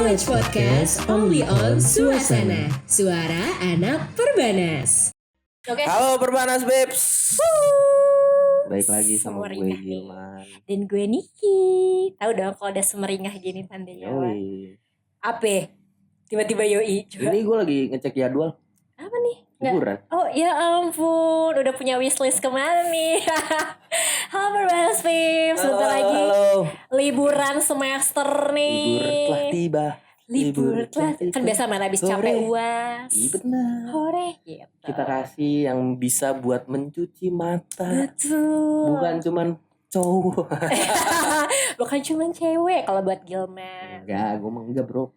Knowledge Podcast only on Suasana, suara anak Perbanas. Oke. Halo Perbanas Babes. Baik lagi sama gue Semeringah nih. Gilman. Dan gue Niki. Tahu dong kalau udah semeringah gini tandanya apa? Yoi. Apa? Tiba-tiba yoi. Coba. Ini gue lagi ngecek jadwal Apa nih? Nggak- liburan. Oh ya ampun, udah punya wishlist kemana nih? Halo Perbanas Babes, sebentar lagi Halo. liburan semester nih. Libur telah tiba. Libur telah kan biasa main habis Hore. capek UAS. Iya benar. Hore gitu. Kita kasih yang bisa buat mencuci mata. Betul. Bukan cuman cowok. Bukan cuma cewek kalau buat Gilman. Enggak, gue mah enggak bro.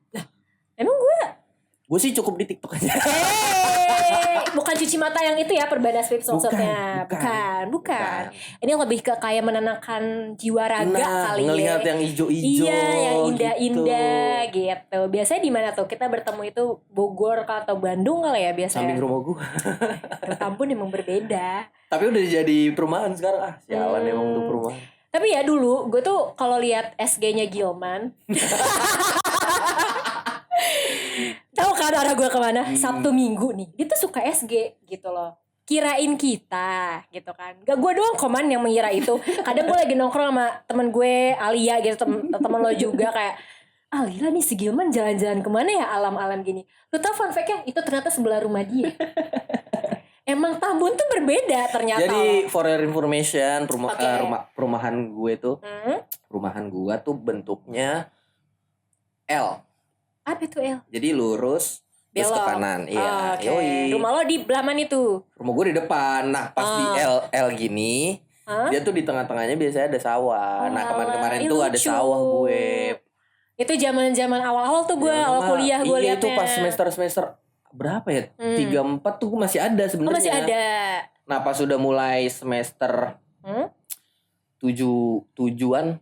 Emang gue Gue sih cukup di TikTok aja. bukan cuci mata yang itu ya Perbanas Babes maksudnya. Bukan. Ini lebih ke kayak menenangkan jiwa raga Nah, kali ngelihat ya. yang hijau-hijau. Iya, yang indah-indah gitu. gitu. Biasanya di mana tuh? Kita bertemu itu Bogor atau Bandung kali ya biasanya. Samping rumah gue. Ampun emang berbeda. Tapi udah jadi perumahan sekarang. Sialan emang tuh perumahan. Tapi ya dulu gue tuh kalau lihat SG-nya Gilman tahu kan arah gue kemana? Sabtu Minggu nih dia tuh suka SG gitu loh. Kirain kita gitu kan. Gak gue doang koman yang mengira itu. Kadang gue lagi nongkrong sama temen gue Alia gitu, temen lo juga kayak Gila nih si Gilman jalan-jalan kemana ya alam-alam gini. Lu tau fun fact-nya itu ternyata sebelah rumah dia. Emang Tambun tuh berbeda ternyata. Jadi for your information, Oke. perumahan gue tuh, Hmm? perumahan gue tuh bentuknya L. Apa itu El? Jadi lurus terus ke Belok. kanan. Iya, Oke. yoi. Rumah lo di belah mana itu? Rumah gue di depan. Nah, pas di L gini, Hah? dia tuh di tengah-tengahnya biasanya ada sawah. Nah, kemarin-kemarin Ih, tuh ada lucu. sawah gue. Itu zaman-zaman awal-awal tuh gue awal kuliah gue Iya, liatnya. itu pas semester berapa ya? 3-4 tuh masih ada Oh, sebenarnya. masih ada. Nah, pas sudah mulai semester Hmm? 6-7an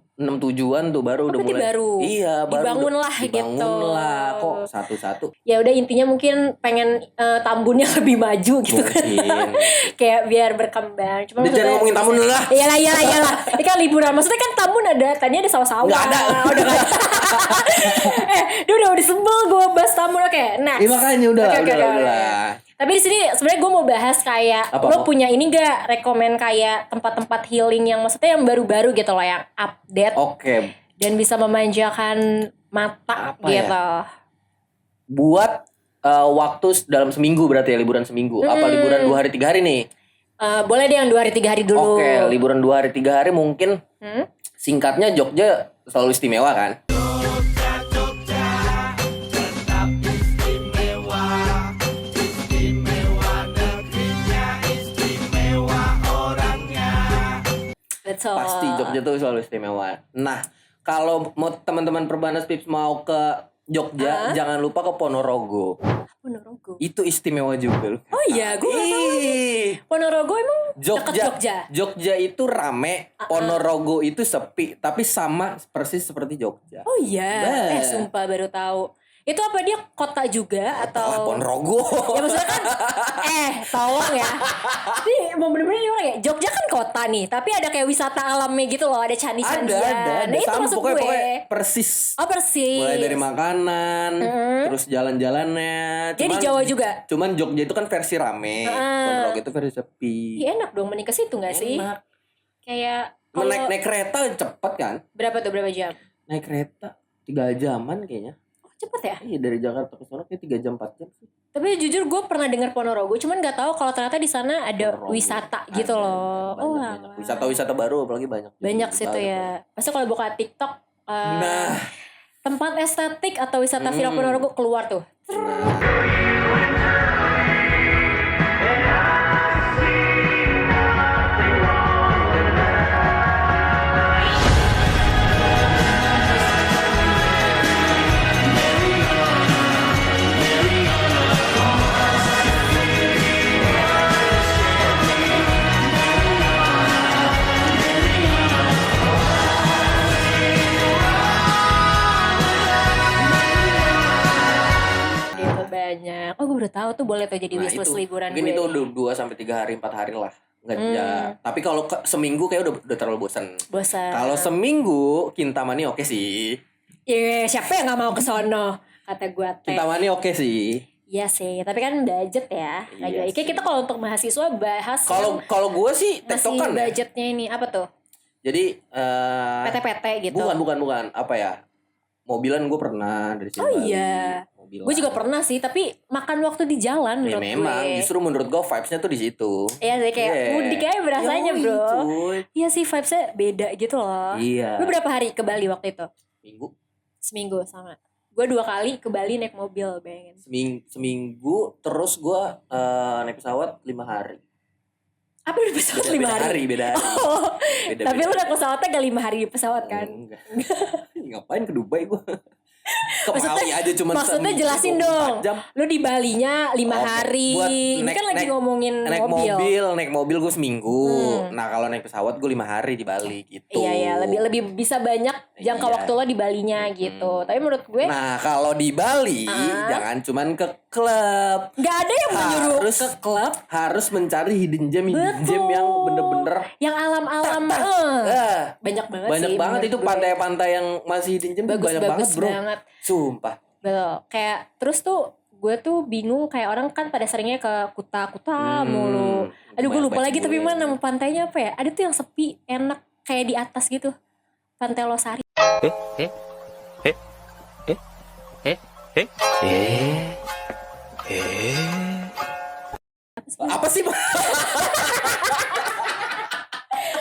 tuh baru udah berarti mulai. baru. Iya, baru Dibangun udah- lah dibangun gitu. lah kok satu-satu. Ya udah intinya mungkin pengen Tambunnya lebih maju gitu kan. Mungkin. Kayak biar berkembang. Cuma Udah, jangan ngomongin Tambun dulu lah. Iyalah. Ini kan liburan. Maksudnya kan Tambun tadinya ada sawah-sawah. Nggak ada. Udah kan. udah disebel gue bahas Tambun. Oke, next. Iya makanya udah Oke. lah. Tapi di sini sebenarnya gue mau bahas kayak Apa, lo Mo? punya ini gak rekomen kayak tempat-tempat healing yang maksudnya yang baru-baru gitu loh, yang update Oke, dan bisa memanjakan mata Apa gitu. buat waktu dalam seminggu berarti ya, liburan seminggu. Apa liburan 2 hari 3 hari nih? Boleh deh yang 2 hari 3 hari dulu. Oke, liburan 2 hari 3 hari mungkin singkatnya Jogja selalu istimewa kan? Betul. Pasti Jogja tuh selalu istimewa. Nah, kalau mau teman-teman Perbanas Pips mau ke Jogja, jangan lupa ke Ponorogo. Ponorogo. Itu istimewa juga loh. Oh iya, gue gak tahu. Ih, Ponorogo emang deket Jogja. Jogja. Jogja itu rame, Ponorogo itu sepi, tapi sama persis seperti Jogja. Oh iya. Bah. Sumpah baru tahu. Itu apa dia kota juga Ah, atau Ponorogo. ya maksudnya kan tolong ya. Ini mau bener-bener gimana ya? Jogja kan kota nih, tapi ada kayak wisata alamnya gitu loh, ada candi-candian. ada. Nah, itu Sama, maksud pokoknya gue. persis. Oh persis. Mulai dari makanan, terus jalan-jalannya. Dia di Jawa juga? Cuman Jogja itu kan versi rame, Ponorogo itu versi sepi. Iya enak dong mending ke situ gak sih? Enak. Kayak Naik kereta cepet kan? berapa jam? Naik kereta 3 jaman kayaknya. Oh cepet ya? Iya dari Jakarta ke sana kayak 3 jam 4 jam sih. Tapi jujur gue pernah dengar Ponorogo, cuman nggak tahu kalau ternyata di sana ada Ponorogo. wisata Ada, gitu loh. banyak, Oh banyak. alah. Wisata-wisata baru apalagi banyak. Banyak sih tuh ya. Pasti kalau buka TikTok Nah, tempat estetik atau wisata viral Ponorogo keluar tuh. Itu banyak. Oh gue baru tahu tuh boleh tuh jadi wishlist liburan mungkin gue. itu 2 sampai 3 hari 4 hari lah. Enggak ya. Tapi kalau seminggu kayak udah terlalu bosan. Bosan. Kalau seminggu Kintamani oke sih. Ya siapa yang nggak mau ke sono, kata gue teh. Kintamani oke sih. Iya sih, tapi kan budget ya. Iya Lagi-lagi kayak kita kalau untuk mahasiswa bahas Kalau gue sih masih tektokan ya. budgetnya ini apa tuh? Jadi PT-PT gitu. bukan apa ya? Mobilan gue pernah dari sini. Oh iya. Mobilan. Gue juga pernah sih, tapi makan waktu di jalan Ya menurut memang, gue. justru menurut gue vibes-nya tuh di situ. Iya sih kayak Yeah. mudik aja berasanya Yoi, bro. cuy. Iya sih vibesnya beda gitu loh. Iya. Lu berapa hari ke Bali waktu itu? Minggu. Seminggu sama. Gue 2 kali ke Bali naik mobil, bayangin. Seminggu terus gue naik pesawat 5 hari. Apa udah pesawat 5 hari? Beda hari. Oh, Beda-beda. tapi lu naik pesawatnya gak 5 hari di pesawat kan? Enggak. Ngapain ke Dubai gue? Ke Maui aja cuma Maksudnya jelasin dong. Lu di Balinya 5 hari. Ini kan lagi ngomongin mobil. Naik mobil gue seminggu. Nah kalau naik pesawat gue 5 hari di Bali gitu. Iya lebih bisa banyak jangka Iya. waktu lo di Balinya gitu. Tapi menurut gue Nah kalau di Bali jangan cuman ke klub. nggak ada yang menyuruh Harus ke klub. Harus mencari hidden gem yang bener-bener yang alam-alam banyak banget banyak sih, banget menurut itu gue. pantai-pantai yang masih hidden gem tuh banyak banget Bagus bro. banget. Sumpah. Betul. Kayak terus tuh gue tuh bingung kayak orang kan pada seringnya ke Kuta mulu. Aduh gue lupa lagi tapi mana nama pantainya apa ya? Ada tuh yang sepi, enak kayak di atas gitu. Pantai Losari. Apa sih?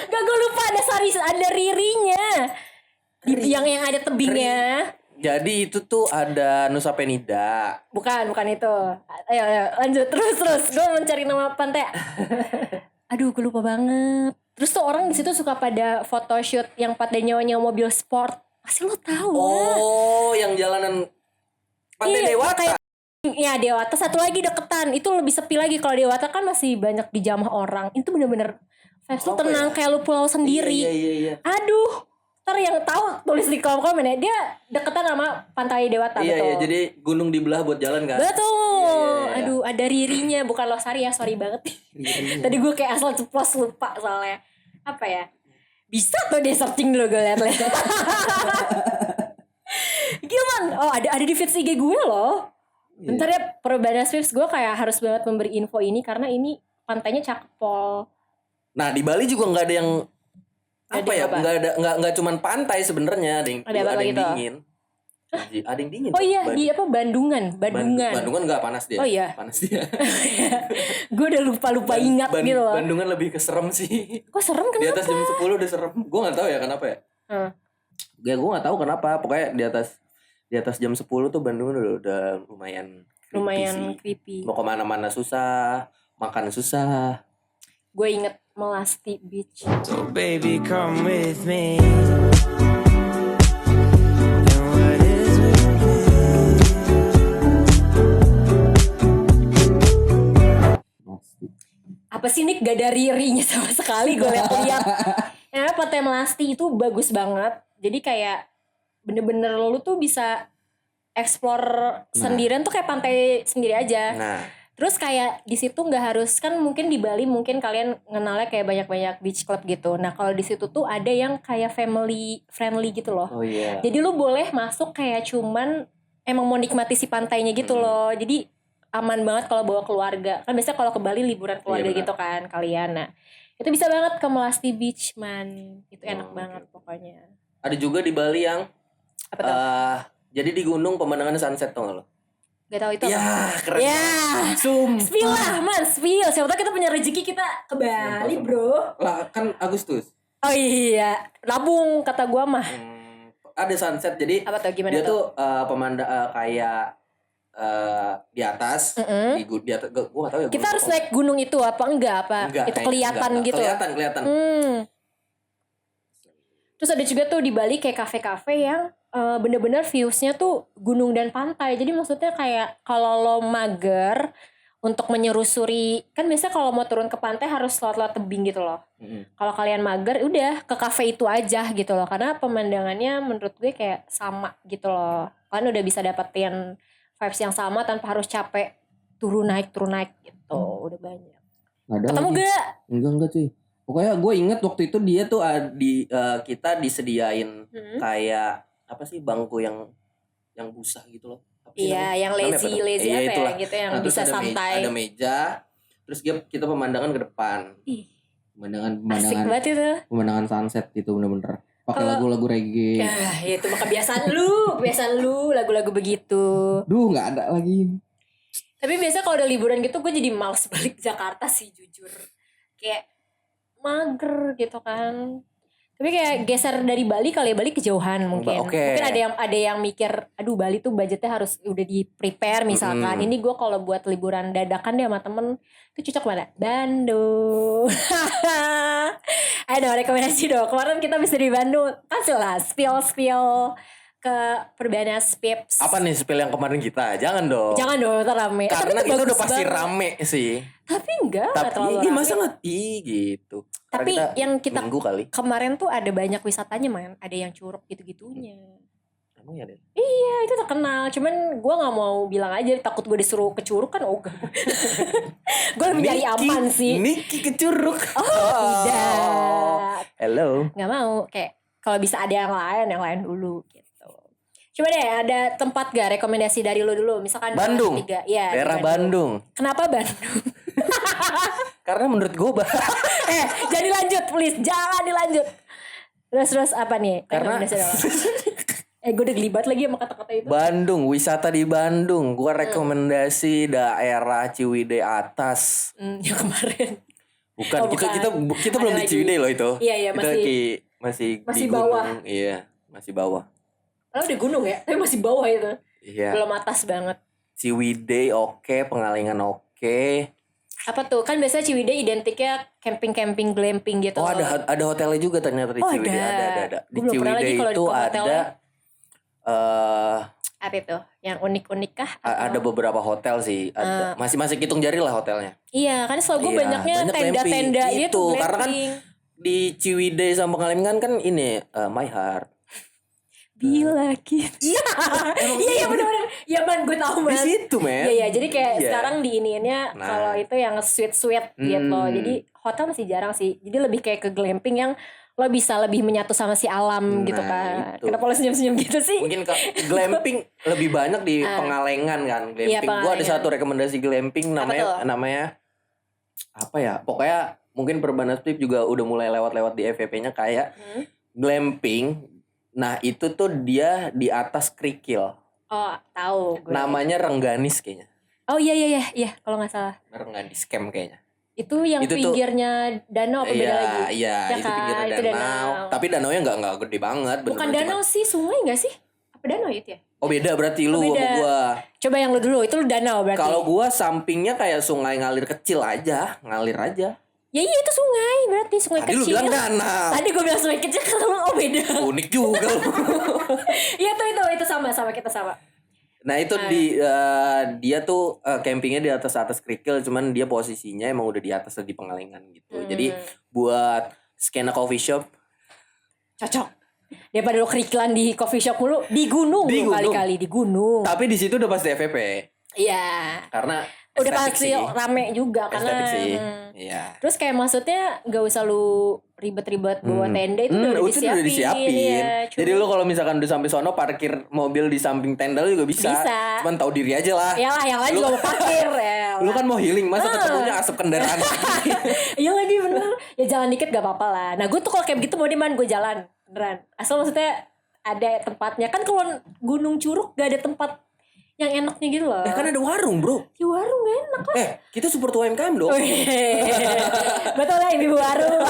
Gak gue lupa ada ririnya. Yang ada tebingnya. Jadi itu tuh ada Nusa Penida. Bukan itu. Ayo lanjut terus. Gue mencari nama pantai. Aduh, gue lupa banget. Terus tuh orang di situ suka pada photoshoot yang pada nyawa mobil sport. Pasti lo tahu lah. Oh, yang jalanan Pantai Iya, Dewata. kayak- Ya Dewata satu lagi deketan. Itu lebih sepi lagi. Kalau Dewata kan masih banyak dijamah orang. Itu bener-bener vibes lu Apa tenang ya? kayak lu pulau sendiri. Iya. Aduh, ntar yang tahu tulis di kolom komen ya. Dia deketan sama Pantai Dewata. Iya, betul. jadi gunung dibelah buat jalan kan. Betul. Iya. Aduh, ada ririnya bukan Losari ya, sorry banget. Tadi gue kayak asal ceplos lupa soalnya. Apa ya? Bisa tuh dia searching dulu gue liat-liat. Gimana? Oh, ada di feeds IG gue loh. Bentar ya, Perbanas Vips gue kayak harus banget memberi info ini karena ini pantainya cakep pol. Nah, di Bali juga nggak ada yang Ada apa ya? apa? Nggak cuman pantai sebenarnya, ada yang Ada apa ada lagi yang tuh? dingin. Ada yang dingin. Oh iya, Bali. di apa Bandungan. Bandungan nggak panas dia. Oh iya. Panas dia. Gue udah lupa ingat gitu loh. Bandungan lebih keserem sih. Kok serem Di kenapa? atas jam 10 udah serem. Gue nggak tahu ya kenapa ya. Ya gue nggak tahu kenapa. Pokoknya di atas jam 10 tuh Bandung udah lumayan Lumayan sih. creepy. Mau kemana-mana susah, makan susah. Gue inget Melasti Beach. So baby, come with me. And what is with Apa sih Nick, gak ada ririnya sama sekali gue liat-liat. Ya Pantai Melasti itu bagus banget. Jadi kayak bener-bener lu tuh bisa explore sendirian tuh kayak pantai sendiri aja. Nah, Terus kayak di situ nggak harus, kan mungkin di Bali mungkin kalian ngenalnya kayak banyak-banyak beach club gitu. Nah kalau di situ tuh ada yang kayak family friendly gitu loh. oh iya. Jadi lu boleh masuk kayak cuman emang mau nikmati si pantainya gitu loh. Jadi aman banget kalau bawa keluarga. Kan biasanya kalau ke Bali liburan keluarga Iya, benar. gitu kan kalian. Nah itu bisa banget ke Melasti Beach man. Itu enak oke. banget pokoknya. Ada juga di Bali yang Apa tuh? jadi di gunung pemandangan sunset tuh lo. Gak tahu itu apa? Ya, keren. Ya, Sumpah. spill lah man, spill. Siapa tahu kita punya rezeki kita ke Bali Sumpah. bro. Lah kan Agustus. Oh iya, labung kata gua mah. Ada sunset jadi Apa tuh, gimana dia tuh pemandang kayak di atas di atas gua gak tahu ya. Kita gunung harus apa. naik gunung itu apa enggak? Enggak, Itu kayaknya kelihatan enggak. gitu. Kelihatan. Terus ada juga tuh di Bali kayak kafe-kafe yang bener-bener viewsnya tuh gunung dan pantai. Jadi maksudnya kayak kalau lo mager untuk menyerusuri, kan biasanya kalau mau turun ke pantai harus lewat-lewat tebing gitu loh. Kalau kalian mager udah ke kafe itu aja gitu loh, karena pemandangannya menurut gue kayak sama gitu loh. Kalian udah bisa dapetin vibes yang sama tanpa harus capek turun naik gitu. Udah banyak. Ada Ketemu lagi. gak? Enggak cuy. Pokoknya gue inget waktu itu dia tuh kita disediain kayak apa sih bangku yang busa gitu loh. Apa sih Iya, namanya? yang Namanya lazy tuh? lazy Iya, apa ya itulah. gitu yang Nah, terus bisa ada santai. ada meja, terus kita pemandangan ke depan. Ih, Pemandangan asik banget itu. pemandangan sunset gitu bener-bener. Pakai Kalau- lagu-lagu reggae. Ya itu mah kebiasaan lu lagu-lagu begitu. Duh, nggak ada lagi. Tapi biasa kalau udah liburan gitu gue jadi males balik Jakarta sih jujur. Kayak mager gitu kan. Tapi kayak geser dari Bali kali ya, Bali kejauhan mungkin. Oke. Mungkin ada yang mikir, aduh Bali tuh budgetnya harus udah di prepare misalkan. Ini gue kalau buat liburan dadakan deh sama temen, itu cocok mana? Bandung. Ayo dong rekomendasi dong. Kemarin kita bisa di Bandung. Kasih lah spill ke Perbanas Pips. Apa nih spill yang kemarin kita? Jangan dong. Jangan dong, ntar rame. Karena tapi itu udah bagus pasti banget. rame sih. Tapi enggak terlalu Tapi rame. masa ngerti gitu. Karena Tapi kita yang kita minggu kali. kemarin tuh ada banyak wisatanya man. Ada yang curug gitu-gitunya. Emang ya deh. Iya itu terkenal. Cuman gue gak mau bilang aja. Takut gue disuruh ke curug kan ogah. Gue lebih nyari aman sih. Niki ke Curug. Tidak. Hello. Gak mau. Kayak kalau bisa ada yang lain dulu gitu. Coba deh ada tempat gak rekomendasi dari lo dulu. Misalkan Bandung. 3. Ya, Daerah di Bandung. Kenapa Bandung? Karena menurut gue Jangan dilanjut please. Jangan dilanjut. Terus apa nih? Karena Rekomendasi apa? Gue udah gelibat lagi sama kata-kata itu. Bandung, wisata di Bandung. Gue rekomendasi daerah Ciwidey atas. Yang kemarin. Bukan, Oh, kita bukan. kita Ada belum di lagi. Ciwidey loh itu. Iya, Kita masih masih di bawah. gunung. Iya, masih bawah. Kalau udah gunung ya, tapi masih bawah itu. Iya. Belum atas banget. Ciwidey oke, Pengalengan oke. Apa tuh? Kan biasanya Ciwidey identiknya camping-camping glamping gitu. Oh, ada hotelnya juga ternyata di Oh, Ciwidey. ada. Ada. Di Gue belum pernah lagi Ciwidey kalau itu ke hotelnya. ada Apa itu? Yang unik-unik kah? ada beberapa hotel sih. Ada masih hitung jari lah hotelnya. Iya, kan selalu gue Iya, banyaknya banyak tenda-tenda glamping. gitu. Itu, karena kan glamping. Di Ciwidey sama Pengalengan kan ini My Heart. Bila kita. Iya benar-benar. Iya man, gue tahu Di man. situ, men. Iya, jadi kayak Iya. sekarang di iniinnya Nah. kalau itu yang sweet gitu loh. Jadi hotel masih jarang sih. Jadi lebih kayak ke glamping yang lo bisa lebih menyatu sama si alam gitu kan. itu. Kenapa lo senyum-senyum gitu sih? Mungkin glamping lebih banyak di Pengalengan kan. Iya, Glamping. Gua ada Pengalengan. satu rekomendasi glamping tuh? namanya apa ya? Pokoknya mungkin Perbanas Trip juga udah mulai lewat-lewat di FVP-nya kayak glamping. Nah, itu tuh dia di atas kerikil. Oh, tahu gue. Namanya Rengganis kayaknya. Oh iya kalau nggak salah. Rengganis Camp kayaknya. Itu yang Itu tuh- pinggirnya danau apa beda lagi? Iya, Ya itu kan, pinggirnya itu danau. danau. Tapi danaunya nggak gede banget. Bukan bener-bener danau sih, sungai nggak sih? Apa danau itu ya? Oh beda berarti lu Oh, sama beda. gua. Coba yang lu dulu, itu lu danau berarti. Kalau gua sampingnya kayak sungai ngalir kecil aja, ngalir aja. Ya iya itu sungai, berarti sungai Tadi lu kecil. bilang danau. Tadi gue bilang sungai kecil karena lu beda. Unik juga lu. Iya itu sama kita sama. Nah itu dia tuh campingnya di atas kerikil, cuman dia posisinya emang udah di atas di Pengalengan gitu. Jadi buat skena coffee shop Cocok. Daripada lu kerikilan di coffee shop mulu di gunung, Di lu gunung. kali-kali di gunung. tapi di situ udah pasti FVP Iya. karena Udah estetik pasti sih. rame juga karena Estetik sih. Iya. Terus kayak maksudnya gak usah lu ribet-ribet bawa tenda itu udah itu udah disiapin. Iya, Jadi lu kalau misalkan udah sampai sono parkir mobil di samping tenda lu juga bisa. Bisa. Cuman tahu diri aja lah. Iyalah yang lain juga mau parkir ya. Lu kan mau healing, masa ketemunya asap kendaraan. Iya lagi bener. Ya jalan dikit gak apa-apa lah. Nah gue tuh kalau kayak begitu mau gue jalan beneran. Asal maksudnya ada tempatnya. Kan kalau gunung curug gak ada tempat yang enaknya gitu loh. Kan ada warung, Bro. Ya warung gak enak lah. Kita support UMKM dong. Betul lah ibu warung.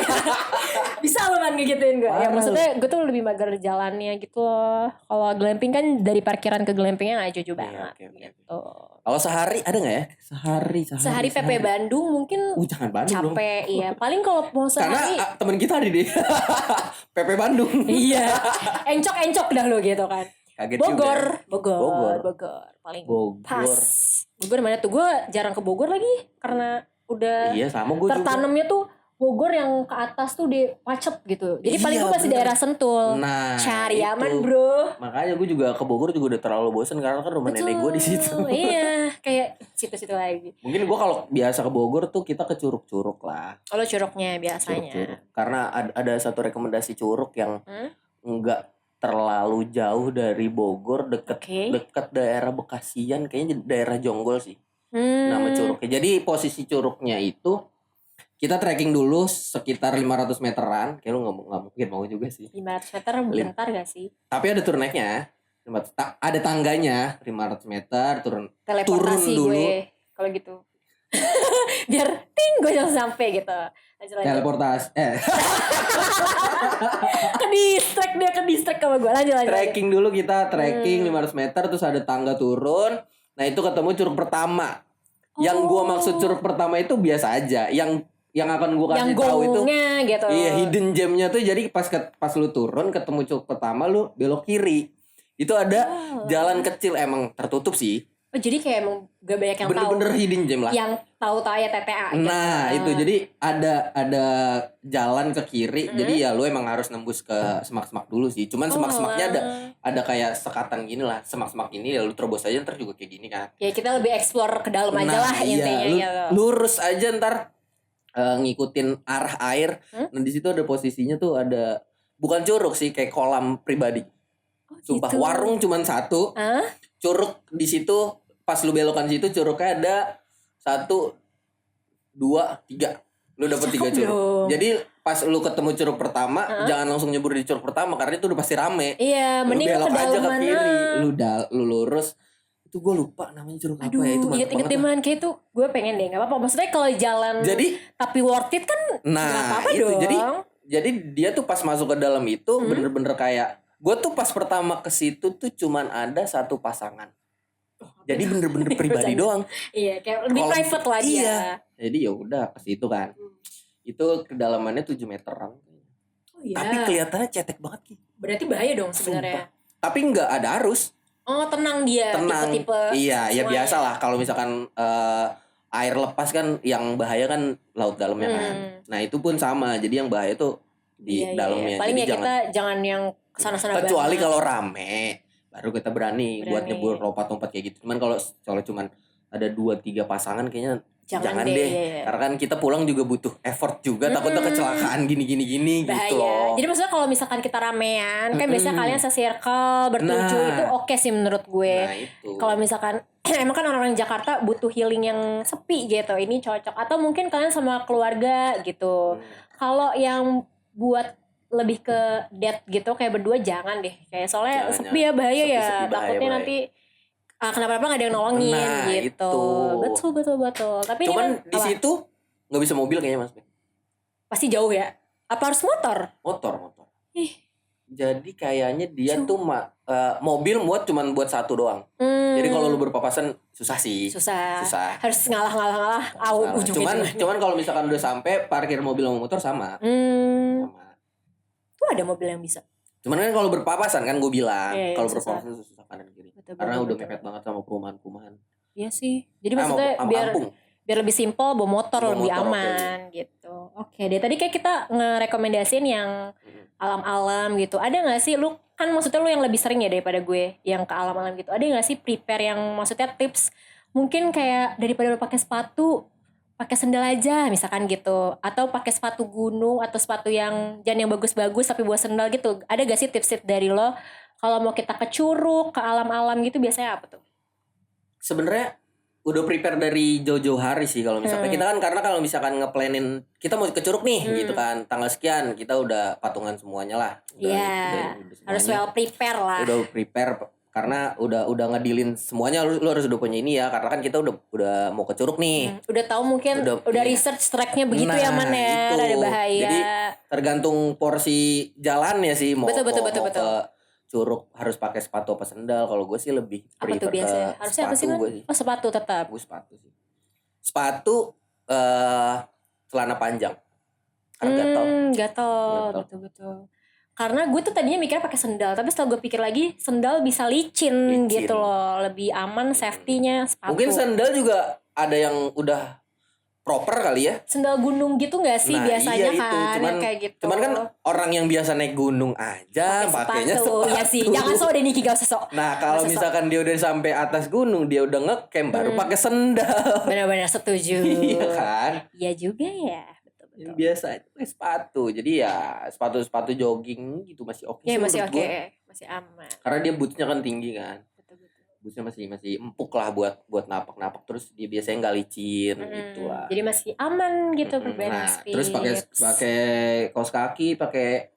Bisa loh man ngegituin gue. Ya Parah maksudnya gue tuh lebih mager jalannya gitu loh. Kalau glamping kan dari parkiran ke glampingnya gak jauh banget oke. gitu. Kalau sehari ada nggak ya? Sehari. Sehari PP Bandung mungkin Jangan Bandung dong. capek. Iya paling kalau mau Karena sehari temen kita ada di PP Bandung. iya encok dah lo gitu kan. Kaget Bogor juga. paling Bogor. pas. Bogor mana tuh? Gue jarang ke Bogor lagi karena udah Iya sama gue juga. tertanamnya tuh Bogor yang ke atas tuh di macet gitu. Jadi paling Iya, gue masih bener. daerah Sentul. Nah, Cari itu. aman bro. Makanya gue juga ke Bogor juga udah terlalu bosan karena kan rumah nenek gue di situ. Iya, kayak situ-situ lagi. Mungkin gue kalau biasa ke Bogor tuh kita ke Curug-Curug lah. Kalau curugnya biasanya. Curug-curug. Karena ada satu rekomendasi curug yang enggak terlalu jauh dari Bogor, deket Oke. deket daerah Bekasian, kayaknya daerah Jonggol sih nama curugnya. Jadi posisi curugnya itu kita trekking dulu sekitar 500 meteran. Kayak lu nggak mungkin mau juga sih. 500 meter bentar gak sih? Tapi ada turun naiknya. Ada tangganya 500 meter turun Teleportasi dulu. gue kalau gitu. Biar ting gue langsung sampai gitu. Lanjut. Teleportasi ke distract sama gue. Lanjut. trekking dulu kita 500 meter terus ada tangga turun. Nah itu ketemu curug pertama. Yang gua maksud curug pertama itu biasa aja. Yang akan gua kasih Yang tahu itu gongnya gitu. iya, hidden gemnya tuh jadi pas lu turun ketemu curug pertama lu belok kiri. Itu ada jalan kecil, emang tertutup sih. Oh, jadi kayak emang gak banyak yang tahu. Bener-bener hidden gem lah. Yang tahu ya TTA gitu. Nah itu jadi ada jalan ke kiri. Jadi ya lu emang harus nembus ke semak-semak dulu sih. Cuman semak-semaknya ada kayak sekatan gini lah. Semak-semak ini ya lu terobos aja ntar juga kayak gini kan. Ya kita lebih explore ke dalam aja lah iya, intinya gitu. lurus aja ntar ngikutin arah air. Nah di situ ada posisinya tuh ada bukan curug sih, kayak kolam pribadi. Sumpah gitu. warung cuman satu. Curug di situ pas lu belokan situ curugnya ada 1, 2, 3. Lu dapet 3 curug. dong. Jadi pas lu ketemu curug pertama jangan langsung nyebur di curug pertama karena itu udah pasti rame. Iya, Lu mending belok ke aja dalam ke mana. kiri. Lu lurus. Itu gue lupa namanya curug apa ya. Itu mantep Inget-inget banget deh lah. man, kayak itu gue pengen deh, gak apa-apa. Maksudnya kalau jalan Jadi tapi worth it kan gak nah apa-apa itu dong. jadi dia tuh pas masuk ke dalam itu bener-bener kayak gue tuh pas pertama ke situ tuh cuman ada satu pasangan. Jadi bener-bener pribadi doang. Iya, kayak lebih Kalau- private lah dia. Iya. Jadi ya udah ke situ kan. Itu kedalamannya 7 meteran. Oh iya. Tapi kelihatannya cetek banget Ki. Berarti bahaya dong sebenarnya. Tapi nggak ada arus. Oh, tenang dia. Tenang. Tipe-tipe. Iya, ya semuanya. biasa lah kalau misalkan air lepas kan yang bahaya kan laut dalamnya kan. Nah, itu pun sama. Jadi yang bahaya tuh di Iya. dalamnya. Paling Jadi ya kita jangan yang kesana-sana kecuali banget. kalau rame baru kita berani buat nyebur lompat-lompat kayak gitu. Cuman kalau cuman ada 2-3 pasangan kayaknya jangan deh. Iya. Karena kan kita pulang juga butuh effort juga, takutnya kecelakaan gini gitu Bahaya. loh. Jadi maksudnya kalau misalkan kita ramean, kan biasanya kalian se-circle bertujuh Nah. itu oke sih menurut gue. Nah, itu. Kalau misalkan emang kan orang-orang Jakarta butuh healing yang sepi gitu, ini cocok. Atau mungkin kalian sama keluarga gitu. Kalau yang buat lebih ke date gitu kayak berdua jangan deh. Kayak soalnya Jangan, sepi ya bahaya Sepi-sepi ya. bahaya, Takutnya bahaya. nanti kenapa-napa gak ada yang nolongin Nah, gitu. itu. Betul. Tapi ini Cuman kan di situ nggak bisa mobil kayaknya Mas. pasti jauh ya. Apa harus motor? Motor. Ih. Jadi kayaknya dia tuh mobil cuman buat satu doang. Jadi kalau lu berpapasan susah sih. Susah. Susah. Harus ngalah. Ujungnya Cuman kalau misalkan udah sampai parkir mobil sama motor sama. Sama. Tuh ada mobil yang bisa. Cuman kan kalau berpapasan kan gue bilang, Iya, kalau susah. berpapasan susah kanan kiri. Betul, Karena udah betul. mepet banget sama perumahan-perumahan. Iya sih. Jadi Sama maksudnya biar kampung. lebih simpel bawa motor Bawa lebih motor, aman gitu. Oke deh. Tadi kayak kita ngerekomendasiin yang alam-alam gitu. Ada nggak sih lu kan maksudnya lu yang lebih sering ya daripada gue yang ke alam-alam gitu. Ada nggak sih prepare yang maksudnya tips mungkin kayak daripada lu pakai sepatu pakai sendal aja misalkan gitu, atau pakai sepatu gunung atau sepatu yang jangan yang bagus-bagus tapi buat sendal gitu. Ada gak sih tips-tips dari lo kalau mau kita ke curug ke alam-alam gitu biasanya apa tuh? Sebenarnya udah prepare dari jauh-jauh hari sih kalau misalkan kita kan, karena kalau misalkan ngeplanin kita mau ke curug nih gitu kan tanggal sekian, kita udah patungan semuanya lah. Iya, harus semuanya. well prepare lah. Udah prepare karena udah ngedilin semuanya, lu harus udah punya ini ya, karena kan kita udah mau ke curug nih. Udah tahu mungkin udah iya. research tracknya begitu Nah, ya man ya, itu. ada bahaya. Jadi tergantung porsi jalannya sih, mau Betul. ke curug harus pakai sepatu apa sendal. Kalau gue sih lebih Apa tuh prefer biasanya? ke Harusnya apa sih man? gue sih. Oh sepatu tetap. Gue sepatu sih. Sepatu celana panjang. Karena gatel. Gatel, betul. Karena gue tuh tadinya mikirnya pakai sendal, tapi setelah gue pikir lagi sendal bisa licin. Gitu loh, lebih aman safety-nya sepatu. Mungkin sendal juga ada yang udah proper kali ya. Sendal gunung gitu gak sih biasanya iya itu. kan Cuman, yang kayak gitu. Cuman kan orang yang biasa naik gunung aja pakainya sepatu. Iya sih, jangan sok deh Niki, gak usah sok. Nah kalau misalkan dia udah sampai atas gunung, dia udah ngecamp baru pakai sendal. Benar-benar setuju. Iya kan? Iya juga ya. Betul. Yang biasa itu pakai sepatu. Jadi ya sepatu jogging gitu masih oke Ya sih masih menurut oke. gua. Masih aman. Karena dia bootsnya kan tinggi kan. Betul-betul. Bootsnya masih empuk lah buat napak-napak, terus dia biasanya nggak licin gitu lah. Jadi masih aman gitu Nah, Perbanas terus pakai kaos kaki, pakai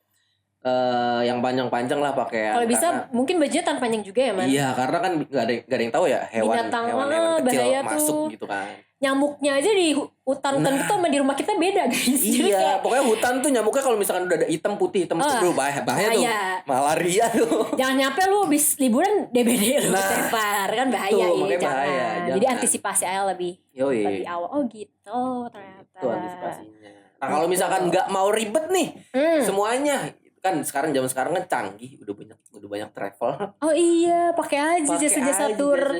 yang panjang-panjang lah pakai. Kalau bisa mungkin bajunya tanpa panjang juga ya, Man. Iya, karena kan nggak ada yang tahu ya hewan kecil bahaya masuk tuh. gitu kan. Nyamuknya aja di hutan gitu sama di rumah kita beda, guys. Jadi Iya, kayak, pokoknya hutan tuh nyamuknya kalau misalkan udah ada hitam putih itu bahaya tuh. Malaria tuh. jangan nyampe lu habis liburan DBD lu Nah, terpapar kan bahaya tuh, makanya jangan. bahaya, Jadi jangan. antisipasi aja lebih Yoi. awal. Oh gitu ternyata. Itu antisipasinya. Nah, kalau misalkan nggak mau ribet nih semuanya, kan zaman sekarang kan canggih, udah banyak travel. Oh iya, pakai aja jasa tour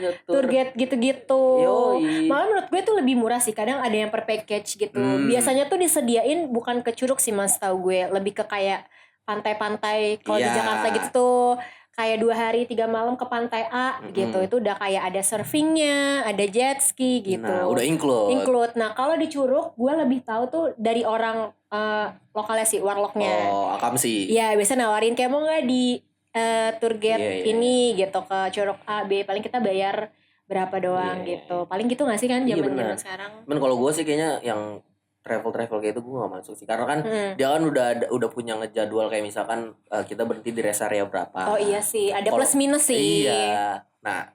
guide gitu-gitu. Yoi. Malah menurut gue tuh lebih murah sih. Kadang ada yang per package gitu. Biasanya tuh disediain bukan ke Curug sih Mas, tahu gue, lebih ke kayak pantai-pantai. Kalau di Iya. Jakarta gitu tuh kayak 2 hari 3 malam ke pantai A gitu. Itu udah kayak ada surfingnya, ada jet ski gitu. Nah, udah include. Nah kalau di Curug gue lebih tahu tuh dari orang lokalnya sih, warlocknya. Oh, akam sih. Iya, biasa nawarin kayak mau nggak di tour guide Iya. ini gitu ke Curug A B, paling kita bayar berapa doang Iya. gitu. Paling gitu nggak sih kan Iya, zaman benar. sekarang? Men kalau gue sih kayaknya yang travel kayak itu gue gak masuk sih, karena kan dia kan udah punya ngejadwal kayak misalkan kita berhenti di rest area berapa. Oh iya sih, ada Kalau- plus minus sih. Iya. Nah,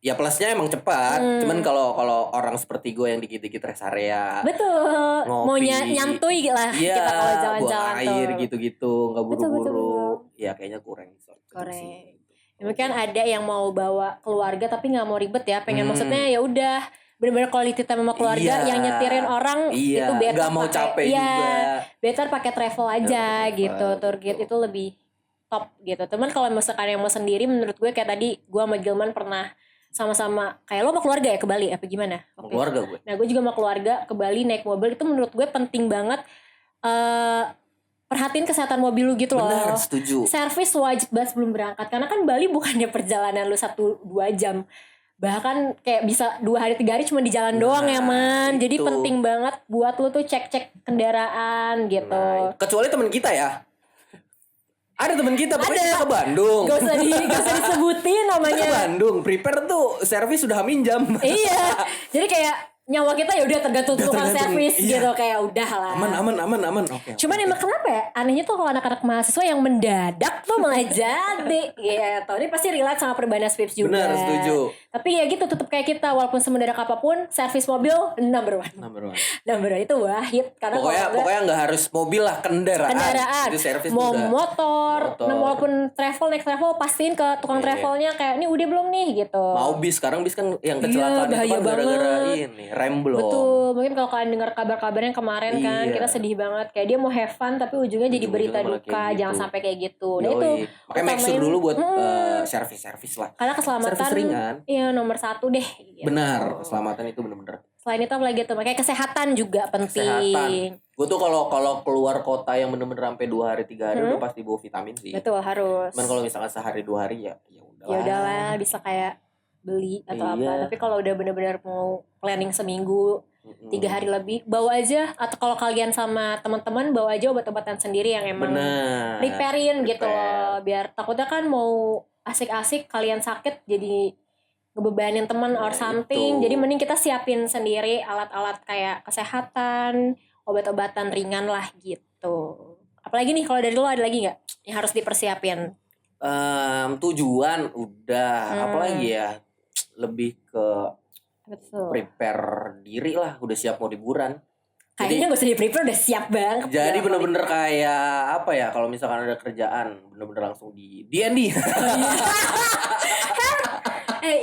ya plusnya emang cepat. Cuman kalau orang seperti gue yang dikit-dikit rest area, Betul. ngopi, Mau nyantui lah iya, kita kalau jalan-jalan buang air tuh. gitu-gitu, nggak Betul, buru-buru. Ya kayaknya kurang. Korek. Ya, mungkin ada yang mau bawa keluarga tapi nggak mau ribet ya, pengen maksudnya ya udah benar-benar quality time sama keluarga, Iya. yang nyetirin orang Iya, itu better nggak mau capek iya, juga. better pakai travel aja Travel, gitu. Tour guide betul. itu lebih top gitu. Teman kalau misalkan yang mau sendiri, menurut gue kayak tadi gue sama Gilman pernah sama-sama, kayak lo mau keluarga ya ke Bali apa gimana? Mau Oke. keluarga gue. Nah gue juga mau keluarga ke Bali naik mobil, itu menurut gue penting banget perhatiin kesehatan mobil lu gitu loh. Benar, setuju. Servis wajib banget sebelum berangkat, karena kan Bali bukannya perjalanan lu 1-2 jam, bahkan kayak bisa 2 hari 3 hari cuma di jalan doang ya Man. Jadi itu. penting banget buat lu tuh cek kendaraan gitu. Nah, kecuali teman kita ya. Ada teman kita, pokoknya Ada. kita ke Bandung. Gak usah disebutin Kita ke namanya. Bandung, prepare tuh servis sudah minjam. Iya, jadi kayak nyawa kita ya udah tergantung tukang tergantung, servis iya. gitu, kayak udah lah. Aman. Oke. Cuman emang kenapa ya anehnya tuh kalau anak-anak mahasiswa yang mendadak tuh malah jadi gitu. Ini pasti relate sama Perbanas Vips juga. Benar, setuju. Tapi ya gitu, tetap kayak kita, walaupun semendadak apapun, servis mobil number one itu wahid. Karena Pokoknya nggak harus mobil lah, kendaraan. Itu servis mau tuh udah. motor. Motor. Nah, walaupun next travel pastiin ke tukang Iya. travelnya kayak ini udah belum nih gitu. Mau bis, sekarang bis kan yang Iya, kecelakaan itu bahaya kan gara-gara banget. ini rem belum. Betul, mungkin kalau kalian dengar kabar-kabarnya kemarin kan, Iya. kita sedih banget. Kayak dia mau have fun tapi ujungnya jadi berita Ujung-ujungnya malah duka, kayak jangan gitu. sampai kayak gitu. Nah Yoi. itu Makanya make sure utamain- dulu buat servis lah. karena keselamatan servis ringan. iya nomor 1 deh. Gitu. Benar, keselamatan itu bener-bener. Selain itu apa lagi tuh? Makanya kesehatan juga penting. Kesehatan. Gue tuh kalau keluar kota yang bener-bener sampai 2 hari 3 hari udah pasti bawa vitamin sih. Betul, harus. Cuman kalau misalkan sehari 2 hari ya udahlah. Ya udahlah, bisa kayak beli atau Iya. apa. Tapi kalau udah benar-benar mau planning seminggu, 3 hari lebih, bawa aja. Atau kalau kalian sama teman-teman, bawa aja obat-obatan sendiri yang emang Bener. preparein gitu Prepare. loh. Biar takutnya kan mau asik-asik kalian sakit jadi ngebebanin teman or Nah, something. itu. Jadi mending kita siapin sendiri alat-alat kayak kesehatan, obat-obatan ringan lah gitu. Apalagi nih kalau dari lo ada lagi nggak yang harus dipersiapin? Tujuan udah, apalagi ya, lebih ke Betul. prepare diri lah, udah siap mau liburan. Kayaknya gak usah di-prepare, udah siap banget. Jadi Ya, bener-bener kayak apa ya, kalau misalkan ada kerjaan bener-bener langsung di D&D.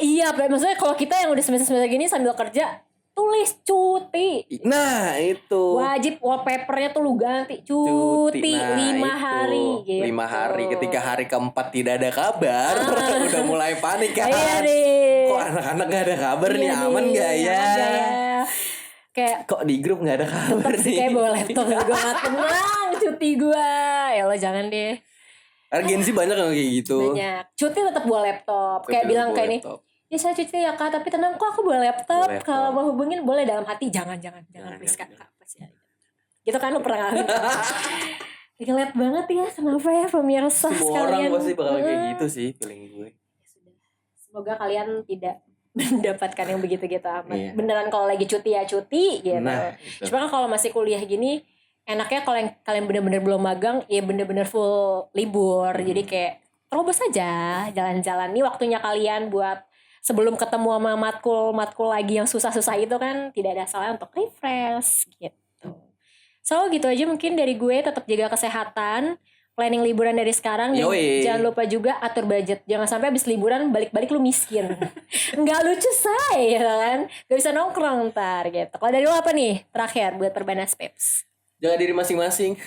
iya, maksudnya kalau kita yang udah semester-semester gini sambil kerja, tulis cuti. Nah itu. Wajib wallpapernya tuh lu ganti cuti Nah, 5 itu. hari gitu. 5 hari, ketika hari keempat tidak ada kabar, udah mulai panik kan. Iya deh. Kok anak-anak gak ada kabar nih, Iya aman nih, gak ya? aman gak ya? Kayak Kok di grup gak ada kabar tetep sih nih? kayak bawa laptop gue gak tenang cuti gue. Ya Allah jangan deh. Karena Gen Z banyak yang kayak gitu. Banyak. Cuti tetap bawa laptop. Tapi Kayak bilang bawa kayak nih. laptop. Ya saya cuti ya kak, tapi tenang kok aku bawa laptop. Bawa laptop. Kalau mau hubungin boleh, dalam hati jangan please Jangan. kak. Gitu kan lu pernah ngalamin. relate banget ya. Kenapa ya pemirsa Semua orang sekalian. pasti bakal kayak gitu sih feeling gue. Semoga kalian tidak mendapatkan yang begitu-gitu amat. Iya. Beneran kalau lagi cuti ya cuti gitu. Nah, itu. Cuma kan kalau masih kuliah gini, enaknya kalau yang kalian bener-bener belum magang, ya bener-bener full libur. Jadi kayak terobos aja jalan-jalan. Nih waktunya kalian buat sebelum ketemu sama matkul lagi yang susah-susah itu kan, tidak ada salah untuk refresh gitu. So gitu aja mungkin dari gue, tetap jaga kesehatan, planning liburan dari sekarang, dan Yoi. jangan lupa juga atur budget. Jangan sampai habis liburan balik-balik lu miskin. Nggak lucu say ya kan, gak bisa nongkrong ntar gitu. Kalau dari lu apa nih terakhir buat Perbanas Peps? Jaga diri masing-masing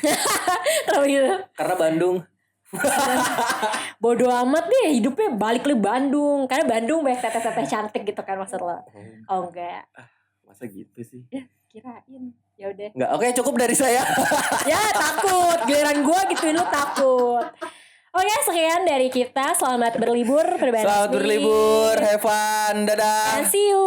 Terus gitu, karena Bandung. bodo amat deh hidupnya, balik lu Bandung, karena Bandung banyak teteh-teteh cantik gitu kan maksud lo? Oh enggak, Masa gitu sih? ya kirain. Ya udah. Enggak, oke cukup dari saya. Ya takut, giliran gue gituin lu takut. Oke, sekian dari kita. Selamat berlibur, Perbanas. Selamat berlibur, have fun, dadah. And see you.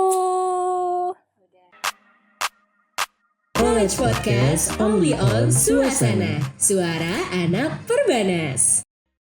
Knowledge Podcast only on Suasana, suara anak Perbanas.